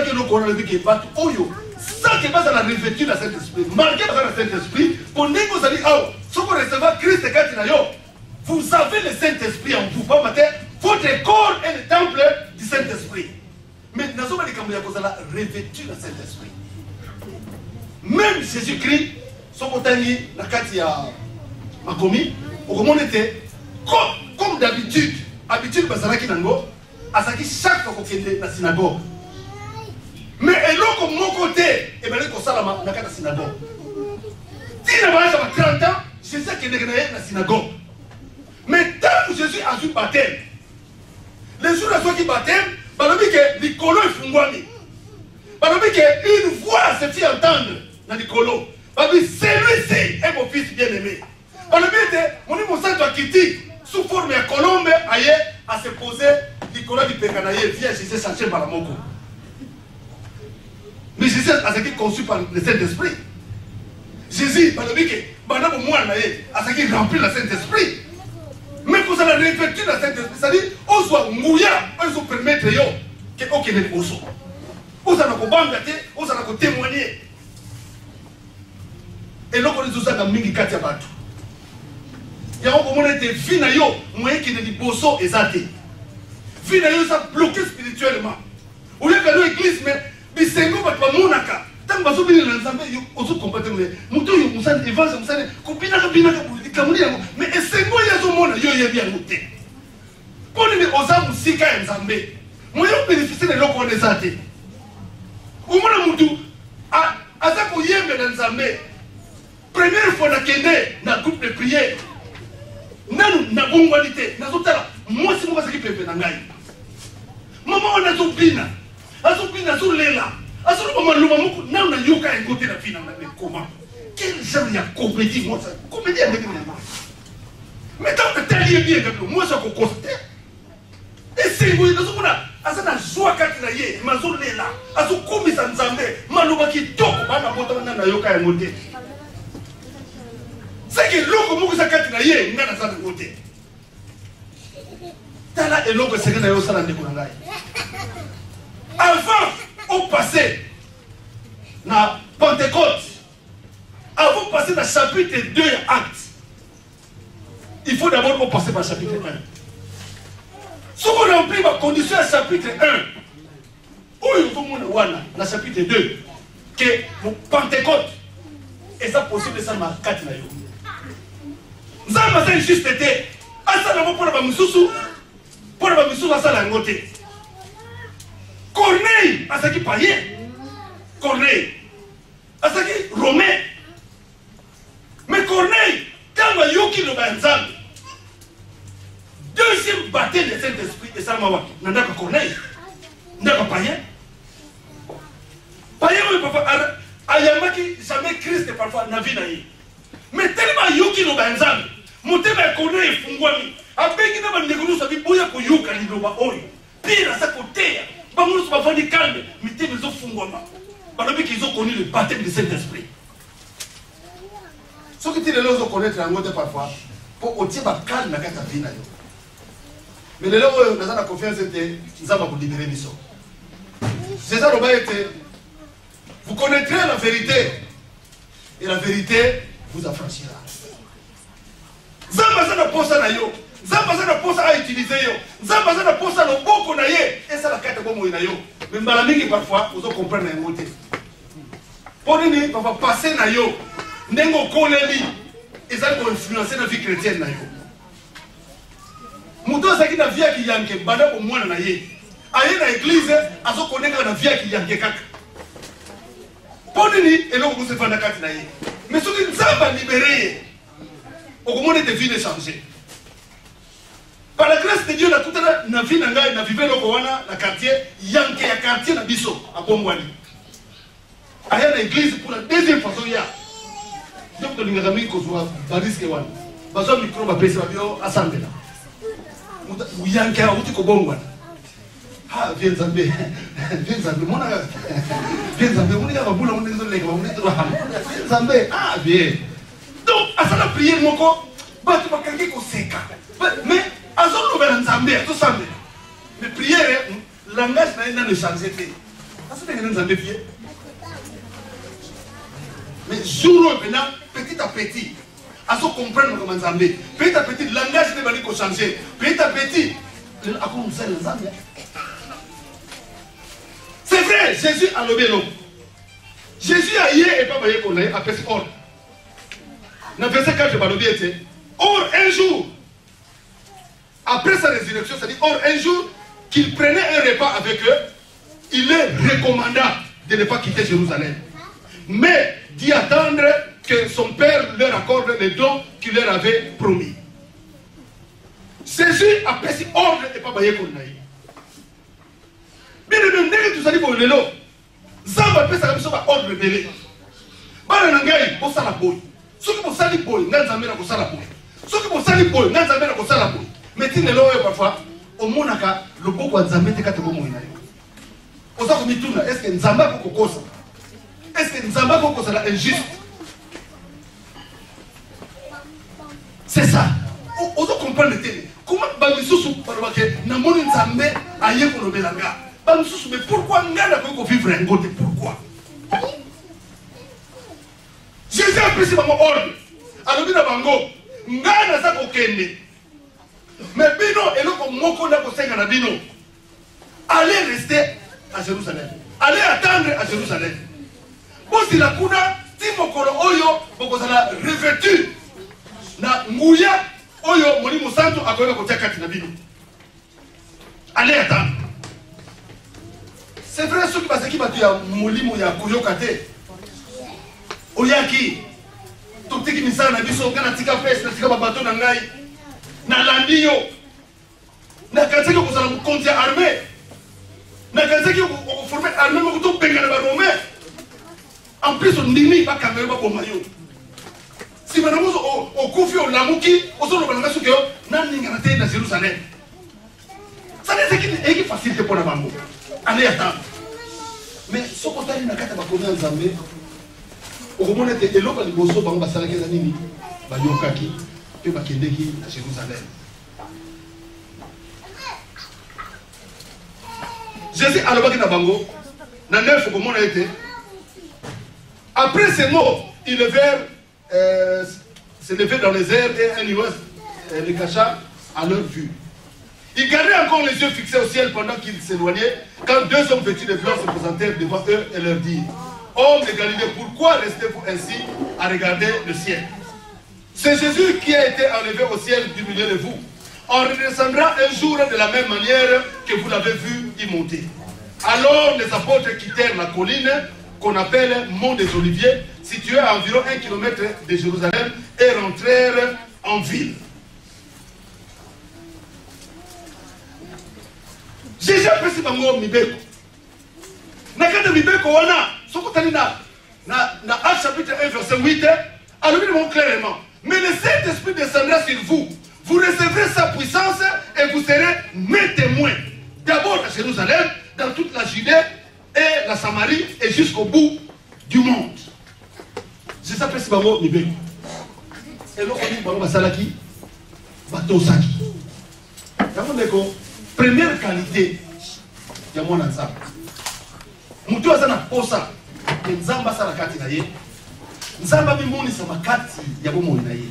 que nous connaissons que bateau oyo ça qui passe à la revêture de Saint-Esprit marqué par le Saint-Esprit pour nous vous allez ah ce qu'on recevoir Christ quand il a vous avez le Saint-Esprit en vous pas matin votre corps est le temple du Saint-Esprit mais nous sommes les caméras pour la revêture de Saint-Esprit même Jésus-Christ son botanier la katia makomi au comment était comme d'habitude habitude basalaki nango asaki chaque fois qu'on était dans la synagogue mais eloko mon côté et bien qu'on salama dans la synagogue si na ba 30 ans je sais qu'il est dans la synagogue mais tant que Jésus a eu baptême les jours de son baptême balobi que likolo ifungwami balobi que une voix se fit entendre dans likolo balobi celui-ci est mon fils bien-aimé balobi que mon saint akiti sous forme de colombe aye à se poser likolo du pekanaye via Jésus chercher par la moko mais Jésus a été conçu par le Saint-Esprit Jésus balobi que bana mo mwana ye a été rempli le Saint-Esprit mais quand ça la revêtu le Saint-Esprit ça dit on soit mouya on se permettre yo que OK ne oso on ça na ko banga te on ça na ko témoigner et là on nous a mingi kati ya batu ya ko mona te fina yo moyen qui ne liboso ezate fina yo ça bloqué spirituellement au lieu que l'église mais bisengo batu bamonaka tant bazo bini na nzambe yo ozo comportement muto yo musane evangile musane kopina ka bina ka kamuli yango mais esengo yazo mona yo yebi yango te poni me oza musika ya nzambe moyo bénéficier de loko on ezate umona mutu aza ko yembe na nzambe première fois na kende na groupe de prière nanu na bongwalité na zotala moi si mo basaki pepe na ngai mama ona zo bina azobina zolela azoloba maluma moko nanu na yoka ya ngote na fina mais comment quel genre ya comédie moi ça comédie avec moi mais tant que t'as bien que moi ça ko constater et c'est vous azobona azana joie kati na ye mazolela azokomisa nzambe maloba kitoko bana bota na yoka ya ngote c'est que loko moko sa kati na ye ngana za ngote tala eloko c'est que na yo sala ndeko na ngai avant au passé na Pentecôte avant de passer dans le chapitre 2 actes il faut d'abord passer par le chapitre 1 si on remplit ma condition à chapitre 1 où il faut mon wana dans le chapitre 2 que le Pentecôte est ça possible ça ma 4 na yo nzamba c'est juste été asa na pour ba mususu asa la ngote Corneille, Asaki païen. Corneille, Asaki romain. Mais Corneille, quand il y a eu le deuxième baptême de Saint-Esprit, et ça m'a dit, Nanda Corneille, Nanda païen. Païen, papa, ayamaki jamais Christ parfois n'a vu naïe. Mais tellement il y a eu le mon thème est Corneille fungwami. Avec une bonne négociation, ça dit, Boya Koyuka, l'Iloba Oi. Pire à sa côté. Nous sommes pas des calmes, mais ils ont fungwama. Parce qu'ils ont connu le baptême du Saint-Esprit. Ce qui est là, ils ont connaître un mot parfois. Pour ôter ma calme, la carte à vie. Mais les gens qui ont la confiance, ils ont pour libérer les gens. C'est ça le bail. Vous connaîtrez la vérité. Et la vérité vous affranchira. Zamba na posa na yo. Zamba na posa à utiliser yo. Zamba na posa no boko na ye. Et ça la carte bomo na yo. Mais malamingi parfois vous comprendre un mot. Pour nous papa passer na yo. Nengo koleli. Et ça va influencer la vie chrétienne na yo. Muto saki na vie qui yanke bana ko mwana na ye. Aye na église azo connaître na vie qui yanke kaka. Pour nous et là vous se fanda kati na ye. Mais ce qui nous a libéré. Au moment de vie de changer. Par la grâce de Dieu, la toute la vie n'a vivé le quartier, Yanké, le quartier na biso, à Bomwani. Il y a l'église pour la deuxième façon. Il y a des amis qui sont barisque. Il y a des micro qui sont assemblés. Yanké, il y a Bomwani. Ah, viens Zambé. Viens Zambé. Viens Zambé. On est à Baboula, on est désolé. On est Zambé. Ah, viens. Donc, à ça la prière, mon corps, tu vas quelqu'un qui sait. Mais, à ça, nous allons Zambé, tout Zambé. Mais prière, le langage n'a pas changé. Mais jour maintenant, petit à petit, à se comprendre comment Nzambe. Petit à petit, le langage ne va pas changer. Petit à petit, c'est vrai, Jésus a levé l'homme. Jésus a hier et pas voyé qu'on a appelé ordre. Dans verset 4, je vais le dire. Or, un jour, après sa résurrection, c'est-à-dire, or, un jour, qu'il prenait un repas avec eux, il leur recommanda de ne pas quitter Jérusalem, mais d'y attendre que son père leur accorde les dons qu'il leur avait promis. Jésus a pris ordre et pas bailler qu'on aille. Bien de même, tout ça dit pour le lot. Zamba peut s'arrêter sur ordre de belé. Bala nangai, pour ça la boy. Ceux qui vont salir boy, n'a jamais la ça la boy. Ceux qui vont salir boy, n'a jamais la ça la boy. Mais tu ne l'as parfois, au monaka, le beau quoi Nzambe te kate bomo inayo. Oza komituna, est-ce que Nzamba ko kokosa? Est-ce que Nzamba ko kokosa la injuste? C'est ça. Oza comprendre le télé. Comment bamisusu parwake na moni Nzambe aye ko lobelanga? Bamisusu mais pourquoi ngana ko vivre un côté pourquoi? Jésus a pris mon ordre. Alors bina bango, ngana za ko kende. Mais bino eloko moko na ko senga na bino. Allez rester à Jérusalem. Allez attendre à Jérusalem. Bon si la kuna ti mokolo oyo boko sala revêtu na nguya oyo molimo santo akoyeba kotia kati na bino. Allez attendre. C'est vrai ce qui passe qui batu ya molimo ya koyoka te. Oyaki totiki misala na biso kana tika pesa na tika babato na ngai. Na landio na kanzaki ko sala mu compte armée na kanzaki ko former armée mo to benga ba romain en plus on ndimi ba kamera ba bomayo si bana mo o kufi o lamuki o so lo bana suke yo na ninga na te na Jérusalem ça c'est qui facilité pour la bango allez attendre mais ce qu'on t'a dit na kata ba konya Nzambe o komona te eloko liboso bango ba sala keza nini ba yokaki et ba kendeki à Jérusalem. Jésus a levé na bango na neuf comment on a été. Après ces mots, ils se levaient dans les airs et un nuage les cacha à leur vue. Ils gardaient encore les yeux fixés au ciel pendant qu'ils s'éloignaient, quand deux hommes vêtus de blanc se présentèrent devant eux et leur dirent: Hommes de Galilée, pourquoi restez-vous ainsi à regarder le ciel? C'est Jésus qui a été enlevé au ciel du milieu de vous. On redescendra un jour de la même manière que vous l'avez vu y monter. Alors les apôtres quittèrent la colline qu'on appelle Mont des Oliviers, située à environ 1 km de Jérusalem, et rentrèrent en ville. Jésus a pris bango mibeko. Nakata mibeko wana, sokotani na Actes chapitre 1 verset 8, alors il montre clairement. Mais le Saint-Esprit descendra sur vous. Vous recevrez sa puissance et vous serez mes témoins. D'abord à Jérusalem, dans toute la Judée et la Samarie et jusqu'au bout du monde. Je s'appelle si bango mibeko. Et l'autre dit bango basalaki, batosaki. D'abord, première qualité, il y a mon ensemble. Mutu azana posa, nzamba sala kati na ye. Nzamba bimoni sa makati ya bomo na ye.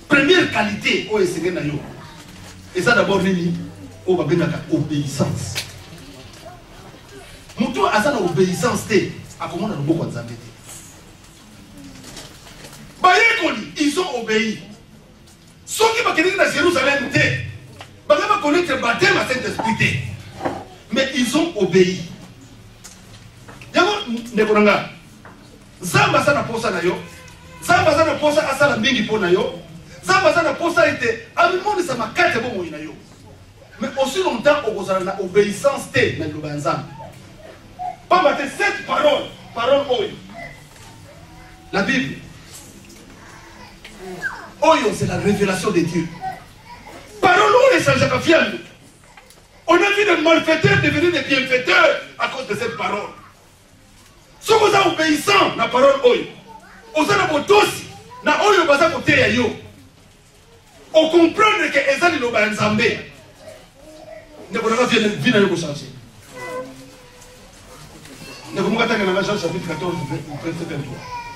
Première qualité o esenge na yo. Et ça d'abord nini o babengaka obéissance. Mutu azana obéissance te akomona loboko nzambe te. Bayekoni, ils ont obéi. Ceux qui bakeni na Jérusalem te, bakaba connaître baptême à Saint-Esprit. Mais ils ont obéi. Yango nekonanga. Zamba sana posa na yo. Zamba sana posa asala mingi po na yo. Zamba sana posa ete amimoni sa makate bo moyi na yo. Mais aussi longtemps okozala na obéissance te na lobanzam. Pas mater cette parole oyo. La Bible. Oyo c'est la révélation de Dieu. Parole oyo esanjaka fialu. On a vu des malfaiteurs devenir des bienfaiteurs à cause de cette parole. Si vous êtes obéissant na parole oyo, vous êtes botosi na oyo baza kote ya yo. On comprendre que ezali lo ba nzambe. Ne bonaka vie na yo ko changer. ndeko moko atanga nanga Jean chapitre 14 verset 23.